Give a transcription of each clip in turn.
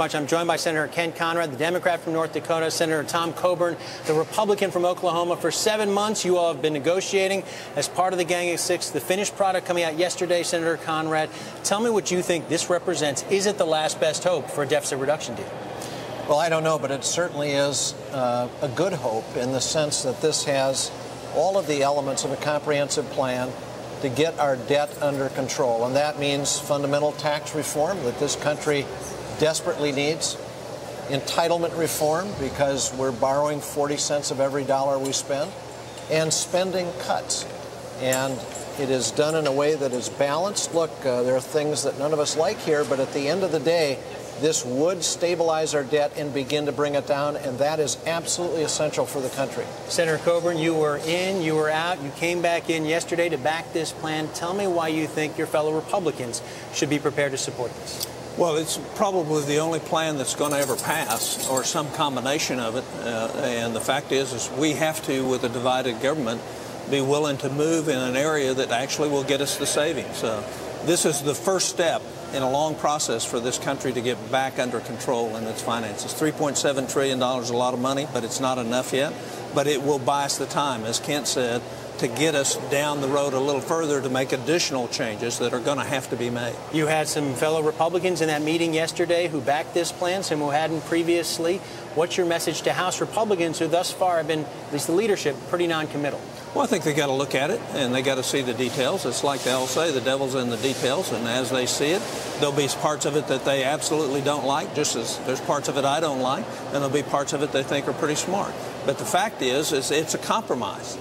I'm joined by Senator Kent Conrad, the Democrat from North Dakota, Senator Tom Coburn, the Republican from Oklahoma. For 7 months, you all have been negotiating as part of the Gang of Six. The finished product coming out yesterday, Senator Conrad. Tell me what you think this represents. Is it the last best hope for a deficit reduction deal? Well, I don't know, but it certainly is a good hope in the sense that this has all of the elements of a comprehensive plan to get our debt under control. And that means fundamental tax reform that this country desperately needs, entitlement reform because we're borrowing 40 cents of every dollar we spend, and spending cuts. And it is done in a way that is balanced. Look, there are things that none of us like here, but at the end of the day, this would stabilize our debt and begin to bring it down, and that is absolutely essential for the country. Senator Coburn, you were in, you were out, you came back in yesterday to back this plan. Tell me why you think your fellow Republicans should be prepared to support this. Well, it's probably the only plan that's going to ever pass, or some combination of it. And the fact is we have to, with a divided government, be willing to move in an area that actually will get us the savings. This is the first step in a long process for this country to get back under control in its finances. $3.7 trillion is a lot of money, but it's not enough yet. But it will buy us the time, as Kent said, to get us down the road a little further to make additional changes that are going to have to be made. You had some fellow Republicans in that meeting yesterday who backed this plan, some who hadn't previously. What's your message to House Republicans who thus far have been, at least the leadership, pretty non-committal? Well, I think they got to look at it and they got to see the details. It's like they all say, the devil's in the details, and as they see it, there'll be parts of it that they absolutely don't like, just as there's parts of it I don't like, and there'll be parts of it they think are pretty smart. But the fact is it's a compromise.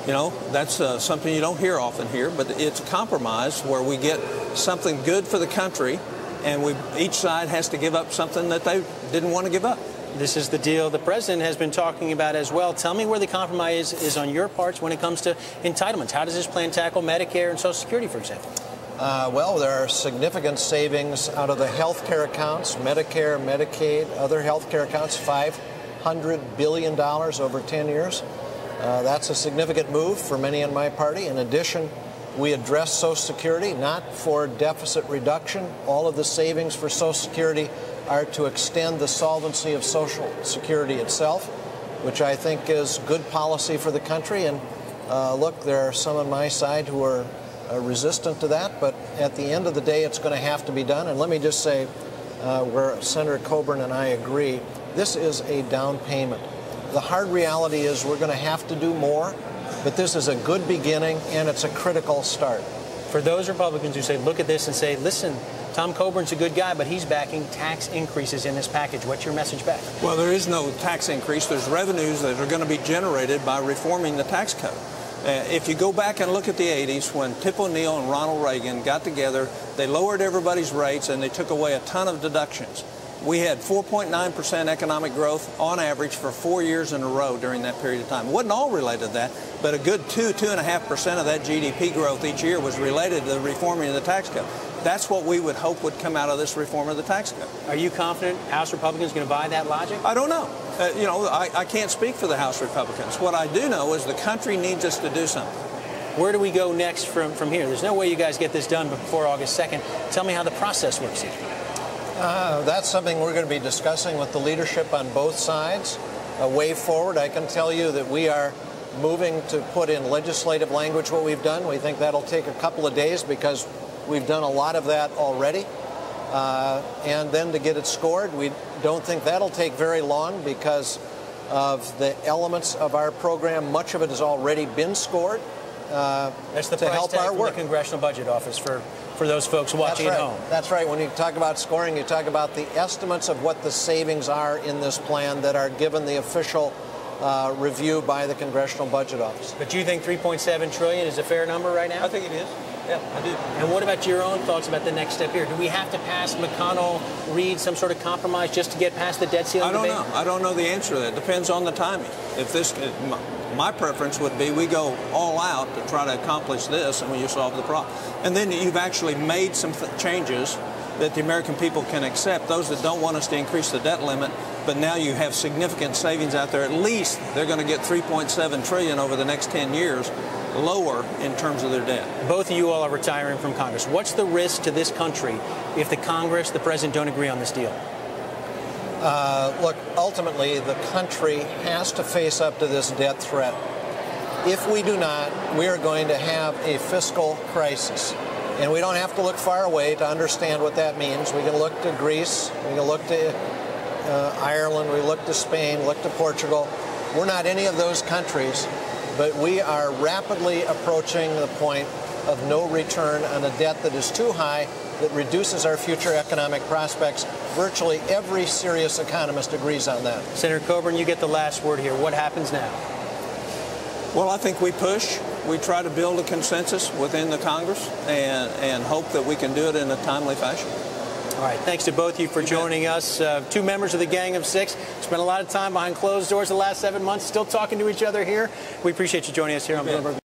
You know, that's something you don't hear often here, but it's a compromise where we get something good for the country, and each side has to give up something that they didn't want to give up. This is the deal the president has been talking about as well. Tell me where the compromise is on your parts when it comes to entitlements. How does this plan tackle Medicare and Social Security, for example? Well, there are significant savings out of the health care accounts, Medicare, Medicaid, other health care accounts, $500 billion over 10 years. That's a significant move for many in my party. In addition, we address Social Security, not for deficit reduction. All of the savings for Social Security are to extend the solvency of Social Security itself, which I think is good policy for the country. And look, there are some on my side who are resistant to that, but at the end of the day, it's going to have to be done. And let me just say, where Senator Coburn and I agree, this is a down payment. The hard reality is we're going to have to do more, but this is a good beginning, and it's a critical start. For those Republicans who say, look at this and say, listen, Tom Coburn's a good guy, but he's backing tax increases in this package. What's your message back? Well, there is no tax increase. There's revenues that are going to be generated by reforming the tax code. If you go back and look at the 80s, when Tip O'Neill and Ronald Reagan got together, they lowered everybody's rates and they took away a ton of deductions. We had 4.9% economic growth on average for 4 years in a row during that period of time. It wasn't all related to that, but a good 2.5% of that GDP growth each year was related to the reforming of the tax code. That's what we would hope would come out of this reform of the tax code. Are you confident House Republicans are going to buy that logic? I don't know. I can't speak for the House Republicans. What I do know is the country needs us to do something. Where do we go next from here? There's no way you guys get this done before August 2nd. Tell me how the process works here. That's something we're going to be discussing with the leadership on both sides. A way forward, I can tell you that we are moving to put in legislative language what we've done. We think that'll take a couple of days because we've done a lot of that already. And then to get it scored, we don't think that'll take very long because of the elements of our program. Much of it has already been scored That's the to price help tag our from work. The Congressional Budget Office for those folks watching That's at right. home. That's right. When you talk about scoring, you talk about the estimates of what the savings are in this plan that are given the official review by the Congressional Budget Office. But do you think $3.7 trillion is a fair number right now? I think it is. Yeah, I do. And what about your own thoughts about the next step here? Do we have to pass McConnell, Reid, some sort of compromise just to get past the debt ceiling debate? I don't know the answer to that. It depends on the timing. My preference would be we go all out to try to accomplish this, and when you solve the problem. And then you've actually made some changes that the American people can accept. Those that don't want us to increase the debt limit, but now you have significant savings out there. At least they're going to get $3.7 trillion over the next 10 years lower in terms of their debt. Both of you all are retiring from Congress. What's the risk to this country if the Congress, the president, don't agree on this deal? Look, ultimately, the country has to face up to this debt threat. If we do not, we are going to have a fiscal crisis. And we don't have to look far away to understand what that means. We can look to Greece, we can look to Ireland, we look to Spain, look to Portugal. We're not any of those countries, but we are rapidly approaching the point of no return on a debt that is too high, that reduces our future economic prospects. Virtually every serious economist agrees on that. Senator Coburn, you get the last word here. What happens now? Well, I think we push. We try to build a consensus within the Congress and hope that we can do it in a timely fashion. All right. Thanks to both of you for joining us. Two members of the Gang of Six. Spent a lot of time behind closed doors the last 7 months, still talking to each other here. We appreciate you joining us here on Bloomberg.